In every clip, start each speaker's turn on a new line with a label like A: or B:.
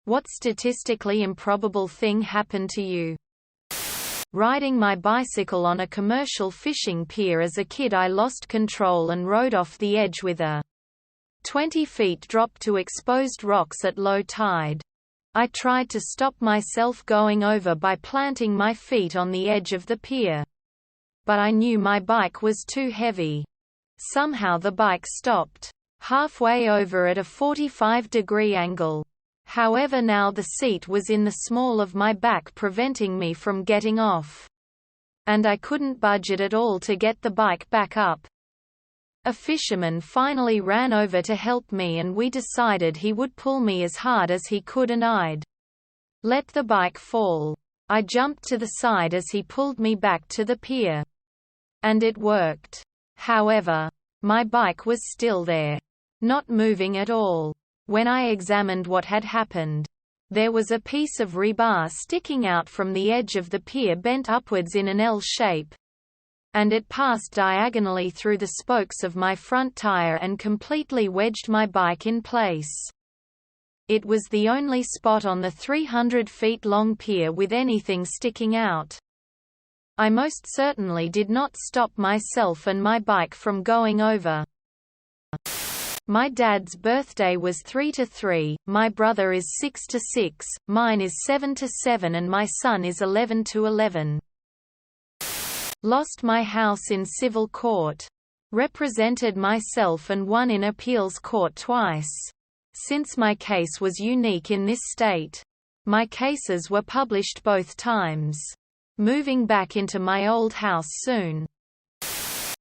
A: What statistically improbable thing happened to you? Riding my bicycle on a commercial fishing pier as a kid, I lost control and rode off the edge with a 20 feet drop to exposed rocks at low tide. I tried to stop myself going over by planting my feet on the edge of the pier. But I knew my bike was too heavy. Somehow the bike stopped halfway over at a 45-degree angle. However, now the seat was in the small of my back, preventing me from getting off. And I couldn't budge it at all to get the bike back up. A fisherman finally ran over to help me, and we decided he would pull me as hard as he could and I'd let the bike fall. I jumped to the side as he pulled me back to the pier. And it worked. However, my bike was still there, not moving at all. When I examined what had happened, there was a piece of rebar sticking out from the edge of the pier, bent upwards in an L shape. And it passed diagonally through the spokes of my front tire and completely wedged my bike in place. It was the only spot on the 300 feet long pier with anything sticking out. I most certainly did not stop myself and my bike from going over. My dad's birthday was 3-3, my brother is 6-6, mine is 7-7, and my son is 11-11. Lost my house in civil court. Represented myself and won in appeals court twice. Since my case was unique in this state, my cases were published both times. Moving back into my old house soon.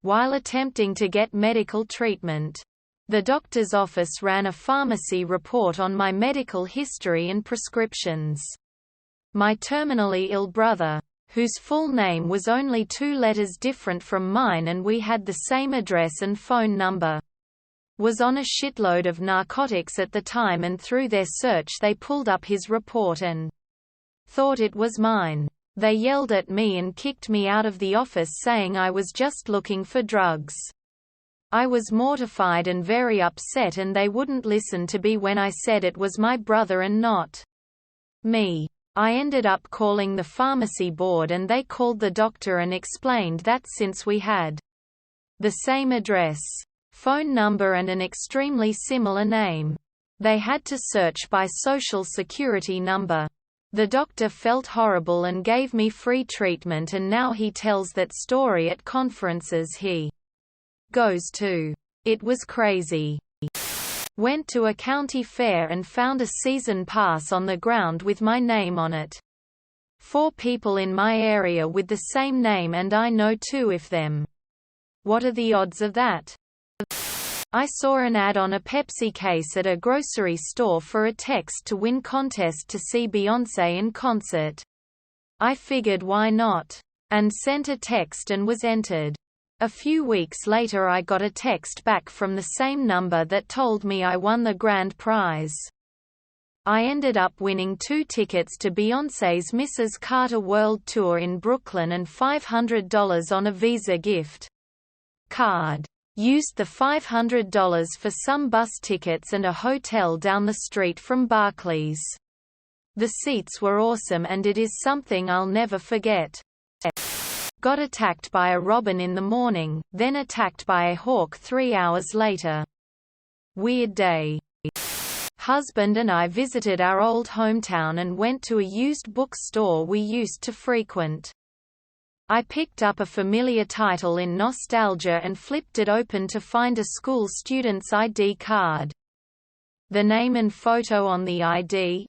A: While attempting to get medical treatment, the doctor's office ran a pharmacy report on my medical history and prescriptions. My terminally ill brother, whose full name was only 2 letters different from mine and we had the same address and phone number, was on a shitload of narcotics at the time, and through their search they pulled up his report and thought it was mine. They yelled at me and kicked me out of the office, saying I was just looking for drugs. I was mortified and very upset, and they wouldn't listen to me when I said it was my brother and not me. I ended up calling the pharmacy board, and they called the doctor and explained that since we had the same address, phone number and an extremely similar name, they had to search by social security number. The doctor felt horrible and gave me free treatment, and now he tells that story at conferences he goes to. It was crazy. Went to a county fair and found a season pass on the ground with my name on it. 4 people in my area with the same name, and I know 2 of them. What are the odds of that? I saw an ad on a Pepsi case at a grocery store for a text to win contest to see Beyoncé in concert. I figured why not, and sent a text and was entered. A few weeks later I got a text back from the same number that told me I won the grand prize. I ended up winning 2 tickets to Beyoncé's Mrs. Carter World Tour in Brooklyn and $500 on a Visa gift card. Used the $500 for some bus tickets and a hotel down the street from Barclays. The seats were awesome, and it is something I'll never forget. Got attacked by a robin in the morning, then attacked by a hawk 3 hours later. Weird day. Husband and I visited our old hometown and went to a used bookstore we used to frequent. I picked up a familiar title in nostalgia and flipped it open to find a school student's ID card. The name and photo on the ID?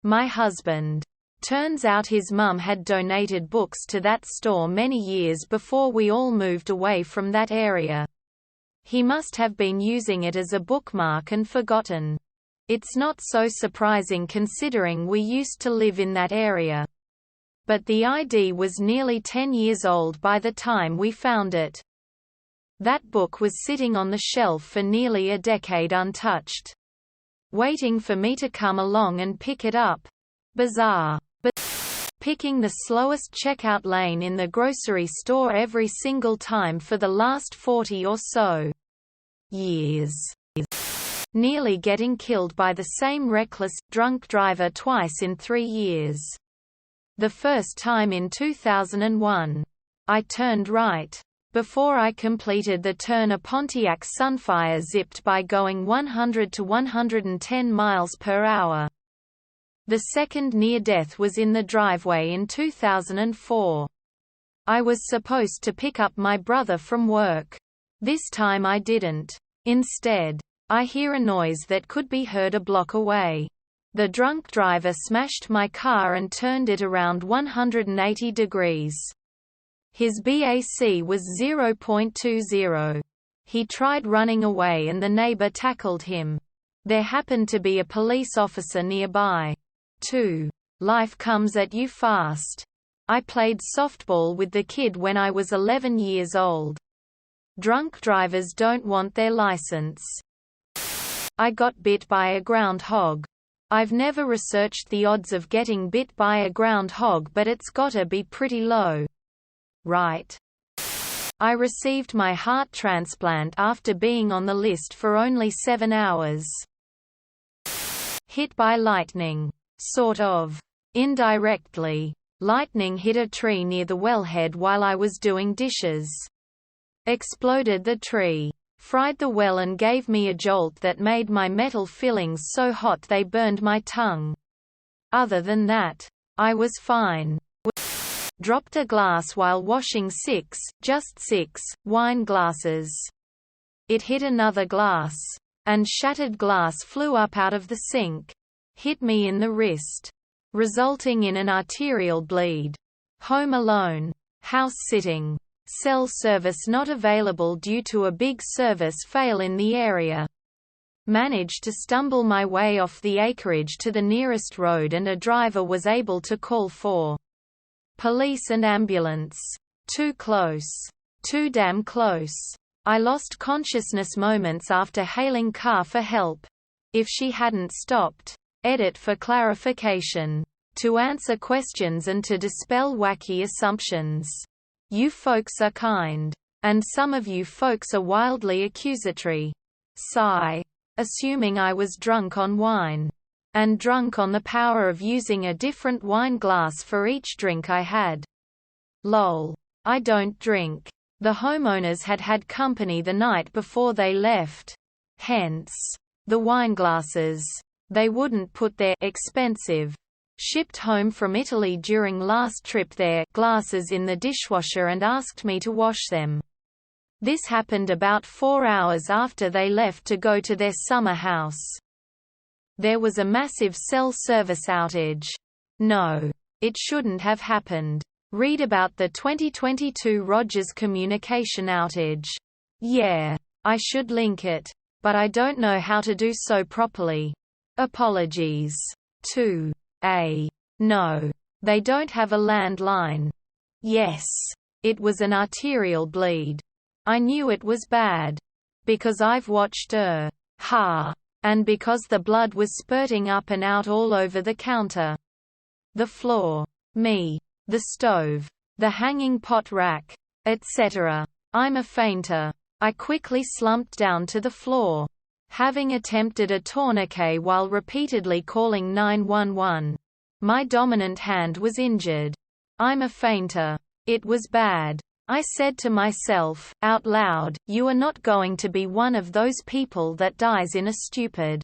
A: My husband. Turns out his mum had donated books to that store many years before we all moved away from that area. He must have been using it as a bookmark and forgotten. It's not so surprising considering we used to live in that area. But the ID was nearly 10 years old by the time we found it. That book was sitting on the shelf for nearly a decade untouched, waiting for me to come along and pick it up. Bizarre. But picking the slowest checkout lane in the grocery store every single time for the last 40 or so years. nearly getting killed by the same reckless, drunk driver twice in 3 years. The first time in 2001. I turned right. Before I completed the turn, a Pontiac Sunfire zipped by going 100 to 110 miles per hour. The second near-death was in the driveway in 2004. I was supposed to pick up my brother from work. This time I didn't. Instead, I hear a noise that could be heard a block away. The drunk driver smashed my car and turned it around 180 degrees. His BAC was 0.20. He tried running away and the neighbor tackled him. There happened to be a police officer nearby. 2. Life comes at you fast. I played softball with the kid when I was 11 years old. Drunk drivers don't want their license. I got bit by a groundhog. I've never researched the odds of getting bit by a groundhog, but it's gotta be pretty low. Right. I received my heart transplant after being on the list for only 7 hours. Hit by lightning. Sort of. Indirectly. Lightning hit a tree near the wellhead while I was doing dishes. Exploded the tree. Fried the well and gave me a jolt that made my metal fillings so hot they burned my tongue. Other than that, I was fine. Dropped a glass while washing just six, wine glasses. It hit another glass. And shattered glass flew up out of the sink. Hit me in the wrist. Resulting in an arterial bleed. Home alone. House sitting. Cell service not available due to a big service fail in the area. Managed to stumble my way off the acreage to the nearest road and a driver was able to call for police and ambulance. Too close. Too damn close. I lost consciousness moments after hailing car for help. If she hadn't stopped. Edit for clarification. To answer questions and to dispel wacky assumptions. You folks are kind. And some of you folks are wildly accusatory. Sigh. Assuming I was drunk on wine. And drunk on the power of using a different wine glass for each drink I had. Lol. I don't drink. The homeowners had had company the night before they left. Hence. The wineglasses. They wouldn't put their expensive, shipped home from Italy during last trip there, glasses in the dishwasher and asked me to wash them. This happened about 4 hours after they left to go to their summer house. There was a massive cell service outage. No. It shouldn't have happened. Read about the 2022 Rogers communication outage. Yeah. I should link it. But I don't know how to do so properly. Apologies. 2. No. They don't have a landline. Yes. It was an arterial bleed. I knew it was bad. Because I've watched and because the blood was spurting up and out all over the counter. The floor. Me. The stove. The hanging pot rack. Etc. I'm a fainter. I quickly slumped down to the floor. Having attempted a tourniquet while repeatedly calling 911. My dominant hand was injured. I'm a fainter. It was bad. I said to myself, out loud, you are not going to be one of those people that dies in a stupid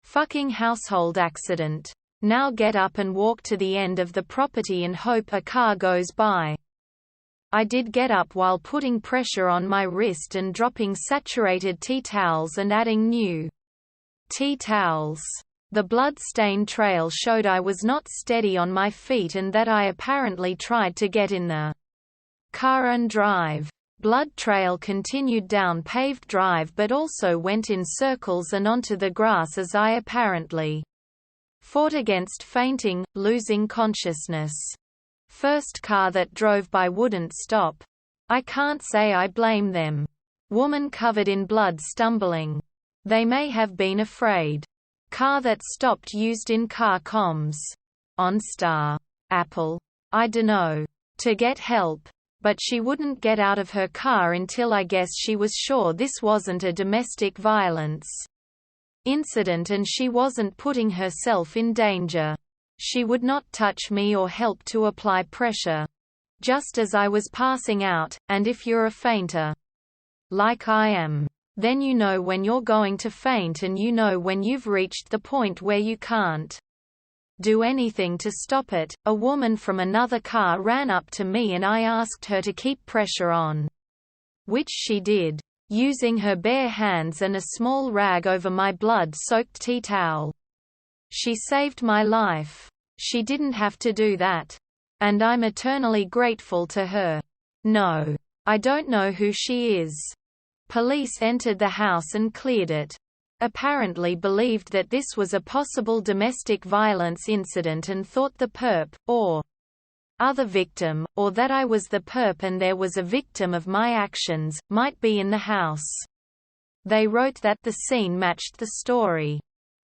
A: fucking household accident. Now get up and walk to the end of the property and hope a car goes by. I did get up while putting pressure on my wrist and dropping saturated tea towels and adding new tea towels. The blood-stained trail showed I was not steady on my feet and that I apparently tried to get in the car and drive. Blood trail continued down paved drive but also went in circles and onto the grass as I apparently fought against fainting, losing consciousness. First car that drove by wouldn't stop. I can't say I blame them. Woman covered in blood stumbling. They may have been afraid. Car that stopped used in car comms. OnStar. Apple. I dunno. To get help. But she wouldn't get out of her car until I guess she was sure this wasn't a domestic violence. incident and she wasn't putting herself in danger. She would not touch me or help to apply pressure. Just as I was passing out, and if you're a fainter, like I am, then you know when you're going to faint and you know when you've reached the point where you can't do anything to stop it. A woman from another car ran up to me and I asked her to keep pressure on, which she did, using her bare hands and a small rag over my blood-soaked tea towel. She saved my life. She didn't have to do that. And I'm eternally grateful to her. No. I don't know who she is. Police entered the house and cleared it. Apparently believed that this was a possible domestic violence incident and thought the perp, or other victim, or that I was the perp and there was a victim of my actions, might be in the house. They wrote that the scene matched the story.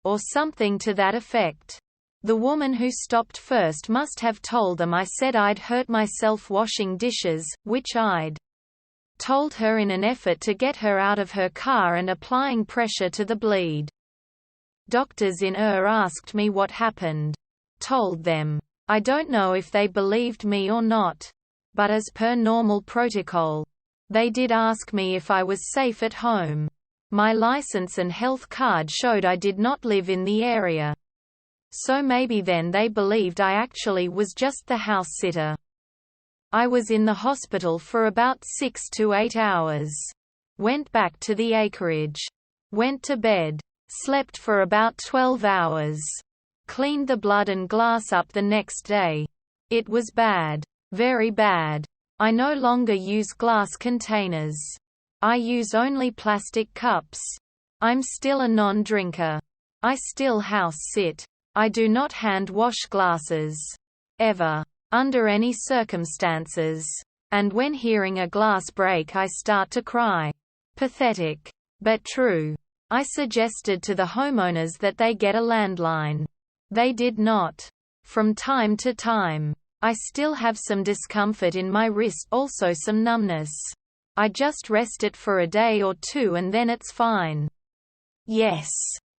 A: Or something to that effect. The woman who stopped first must have told them I said I'd hurt myself washing dishes, which I'd told her in an effort to get her out of her car and applying pressure to the bleed. Doctors in asked me what happened. Told them. I don't know if they believed me or not. But as per normal protocol, they did ask me if I was safe at home. My license and health card showed I did not live in the area. So maybe then they believed I actually was just the house sitter. I was in the hospital for about 6 to 8 hours. Went back to the acreage. Went to bed. Slept for about 12 hours. Cleaned the blood and glass up the next day. It was bad. Very bad. I no longer use glass containers. I use only plastic cups. I'm still a non-drinker. I still house sit. I do not hand wash glasses. Ever. Under any circumstances. And when hearing a glass break I start to cry. Pathetic. But true. I suggested to the homeowners that they get a landline. They did not. From time to time. I still have some discomfort in my wrist, also some numbness. I just rest it for a day or two and then it's fine. Yes.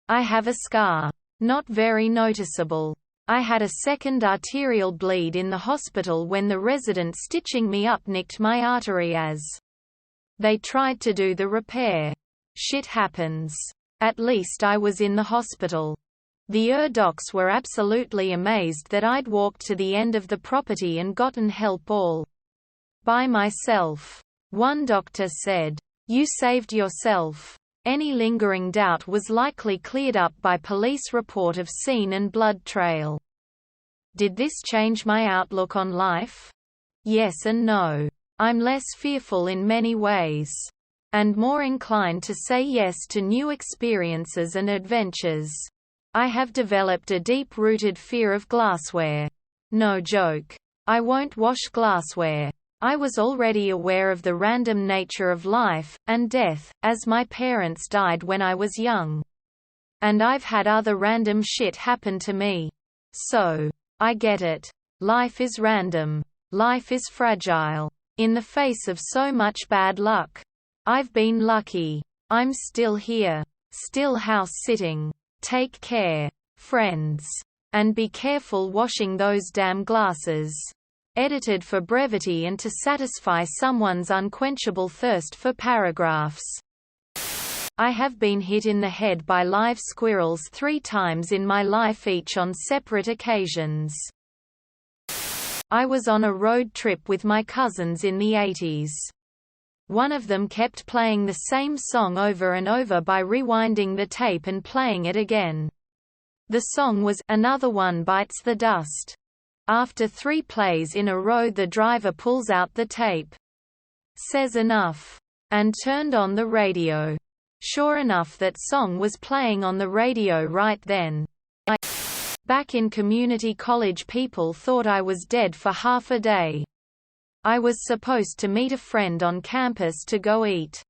A: I have a scar. Not very noticeable. I had a second arterial bleed in the hospital when the resident stitching me up nicked my artery as they tried to do the repair. Shit happens. At least I was in the hospital. The docs were absolutely amazed that I'd walked to the end of the property and gotten help all by myself. One doctor said, "You saved yourself." Any lingering doubt was likely cleared up by police report of scene and blood trail. Did this change my outlook on life? Yes and no. I'm less fearful in many ways. And more inclined to say yes to new experiences and adventures. I have developed a deep-rooted fear of glassware. No joke. I won't wash glassware. I was already aware of the random nature of life, and death, as my parents died when I was young. And I've had other random shit happen to me. So, I get it. Life is random. Life is fragile. In the face of so much bad luck. I've been lucky. I'm still here. Still house sitting. Take care, friends. And be careful washing those damn glasses. Edited for brevity and to satisfy someone's unquenchable thirst for paragraphs. I have been hit in the head by live squirrels 3 times in my life, each on separate occasions. I was on a road trip with my cousins in the 80s. One of them kept playing the same song over and over by rewinding the tape and playing it again. The song was "Another One Bites the Dust." After 3 plays in a row the driver pulls out the tape, says enough, and turned on the radio. Sure enough, that song was playing on the radio right then. Back in community college, people thought I was dead for half a day. I was supposed to meet a friend on campus to go eat.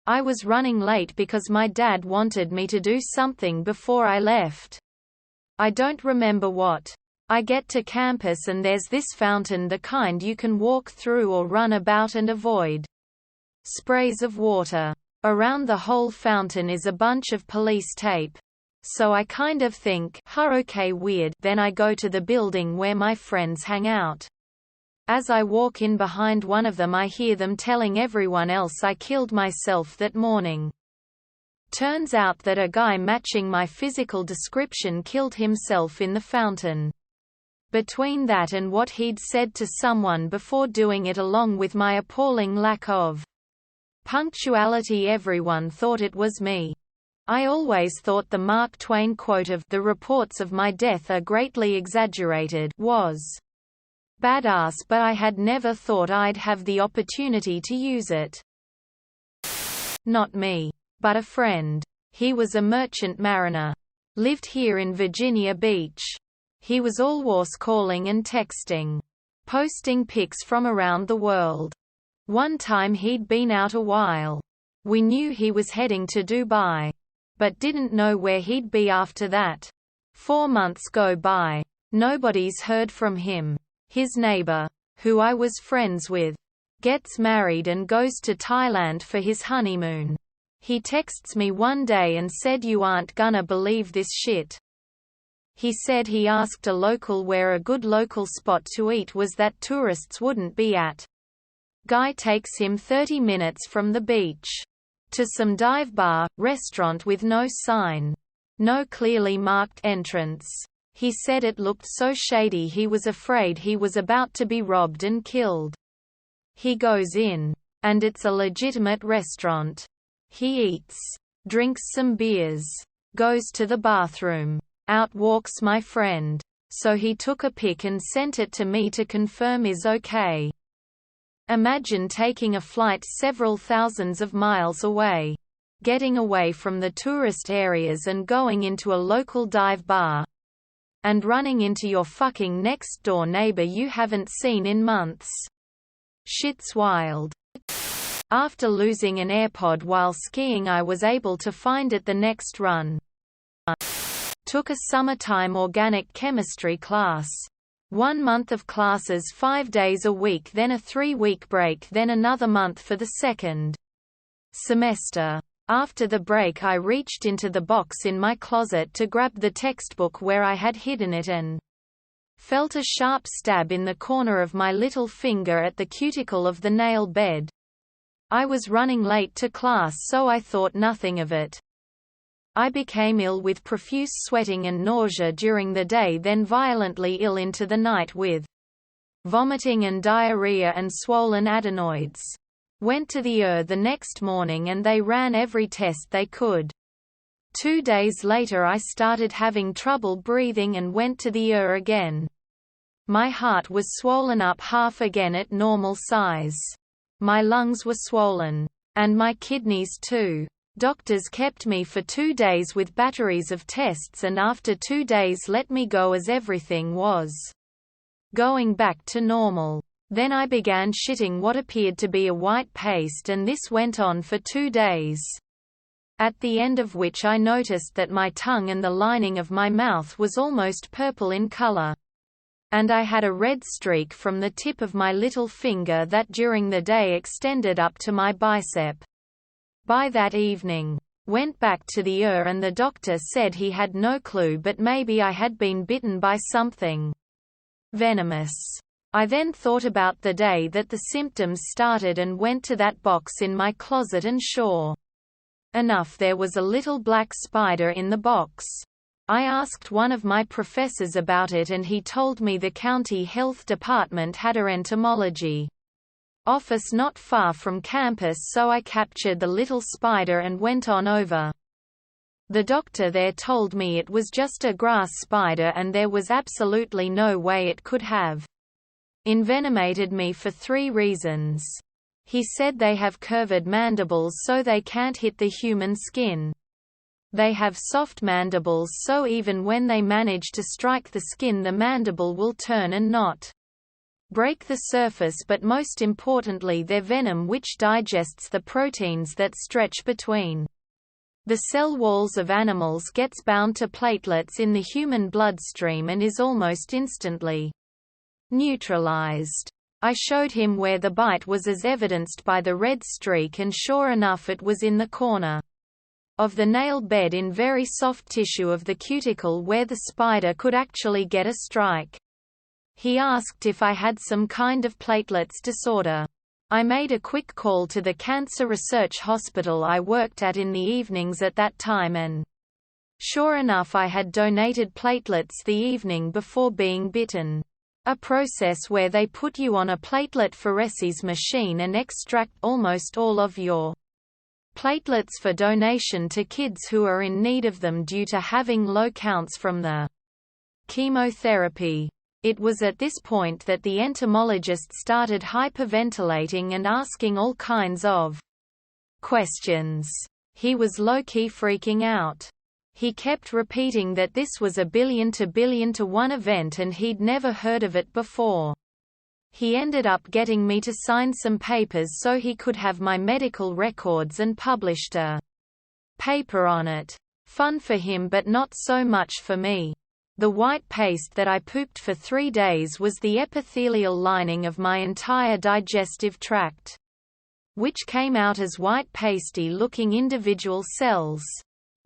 A: I was running late because my dad wanted me to do something before I left. I don't remember what. I get to campus and there's this fountain, the kind you can walk through or run about and avoid. Sprays of water. Around the whole fountain is a bunch of police tape. So I kind of think, huh, okay, weird, then I go to the building where my friends hang out. As I walk in behind one of them I hear them telling everyone else I killed myself that morning. Turns out that a guy matching my physical description killed himself in the fountain. Between that and what he'd said to someone before doing it, along with my appalling lack of punctuality, everyone thought it was me. I always thought the Mark Twain quote of "the reports of my death are greatly exaggerated" was badass, but I had never thought I'd have the opportunity to use it. Not me, but a friend. He was a merchant mariner. Lived here in Virginia Beach. He was always calling and texting. Posting pics from around the world. One time he'd been out a while. We knew he was heading to Dubai. But didn't know where he'd be after that. 4 months go by. Nobody's heard from him. His neighbor, who I was friends with, gets married and goes to Thailand for his honeymoon. He texts me one day and said, "You aren't gonna believe this shit." He said he asked a local where a good local spot to eat was that tourists wouldn't be at. Guy takes him 30 minutes from the beach to some dive bar, restaurant with no sign. No clearly marked entrance. He said it looked so shady he was afraid he was about to be robbed and killed. He goes in. And it's a legitimate restaurant. He eats. Drinks some beers. Goes to the bathroom. Out walks my friend. So he took a pic and sent it to me to confirm is okay. Imagine taking a flight several thousands of miles away. Getting away from the tourist areas and going into a local dive bar. And running into your fucking next door neighbor you haven't seen in months. Shit's wild. After losing an AirPod while skiing I was able to find it the next run. Took a summertime organic chemistry class. 1 month of classes 5 days a week, then a 3-week break, then another month for the second semester. After the break I reached into the box in my closet to grab the textbook where I had hidden it and felt a sharp stab in the corner of my little finger at the cuticle of the nail bed. I was running late to class so I thought nothing of it. I became ill with profuse sweating and nausea during the day, then violently ill into the night with vomiting and diarrhea and swollen adenoids. Went to the the next morning and they ran every test they could. 2 days later I started having trouble breathing and went to the again. My heart was swollen up half again at normal size. My lungs were swollen. And my kidneys too. Doctors kept me for 2 days with batteries of tests and after 2 days let me go as everything was going back to normal. Then I began shitting what appeared to be a white paste and this went on for 2 days. At the end of which I noticed that my tongue and the lining of my mouth was almost purple in color. And I had a red streak from the tip of my little finger that during the day extended up to my bicep. By that evening, went back to the and the doctor said he had no clue but maybe I had been bitten by something venomous. I then thought about the day that the symptoms started and went to that box in my closet and sure enough there was a little black spider in the box. I asked one of my professors about it and he told me the county health department had a entomology office not far from campus, so I captured the little spider and went on over. The doctor there told me it was just a grass spider and there was absolutely no way it could have envenomated me for 3 reasons. He said they have curved mandibles so they can't hit the human skin. They have soft mandibles so even when they manage to strike the skin the mandible will turn and not break the surface, but most importantly their venom which digests the proteins that stretch between the cell walls of animals gets bound to platelets in the human bloodstream and is almost instantly neutralized. I showed him where the bite was as evidenced by the red streak, and sure enough it was in the corner of the nail bed in very soft tissue of the cuticle where the spider could actually get a strike. He asked if I had some kind of platelets disorder. I made a quick call to the cancer research hospital I worked at in the evenings at that time, and sure enough I had donated platelets the evening before being bitten. A process where they put you on a platelet pheresis machine and extract almost all of your platelets for donation to kids who are in need of them due to having low counts from the chemotherapy. It was at this point that the entomologist started hyperventilating and asking all kinds of questions. He was low-key freaking out. He kept repeating that this was a billion to 1 event and he'd never heard of it before. He ended up getting me to sign some papers so he could have my medical records and published a paper on it. Fun for him but not so much for me. The white paste that I pooped for 3 days was the epithelial lining of my entire digestive tract, which came out as white pasty-looking individual cells.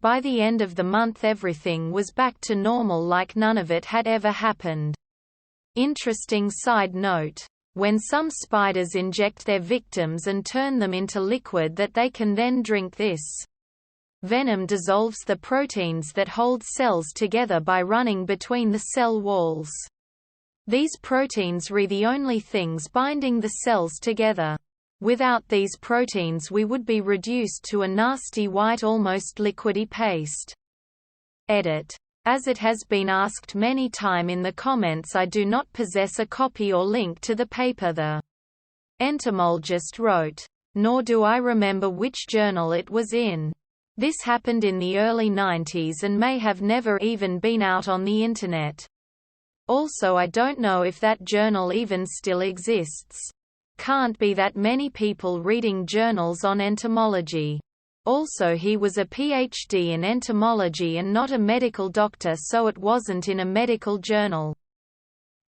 A: By the end of the month everything was back to normal, like none of it had ever happened. Interesting side note. When some spiders inject their victims and turn them into liquid that they can then drink, this venom dissolves the proteins that hold cells together by running between the cell walls. These proteins are the only things binding the cells together. Without these proteins we would be reduced to a nasty white almost liquidy paste. Edit. As it has been asked many times in the comments, I do not possess a copy or link to the paper the entomologist wrote. Nor do I remember which journal it was in. This happened in the early 90s and may have never even been out on the internet. Also, I don't know if that journal even still exists. Can't be that many people reading journals on entomology. Also, he was a PhD in entomology and not a medical doctor, so it wasn't in a medical journal.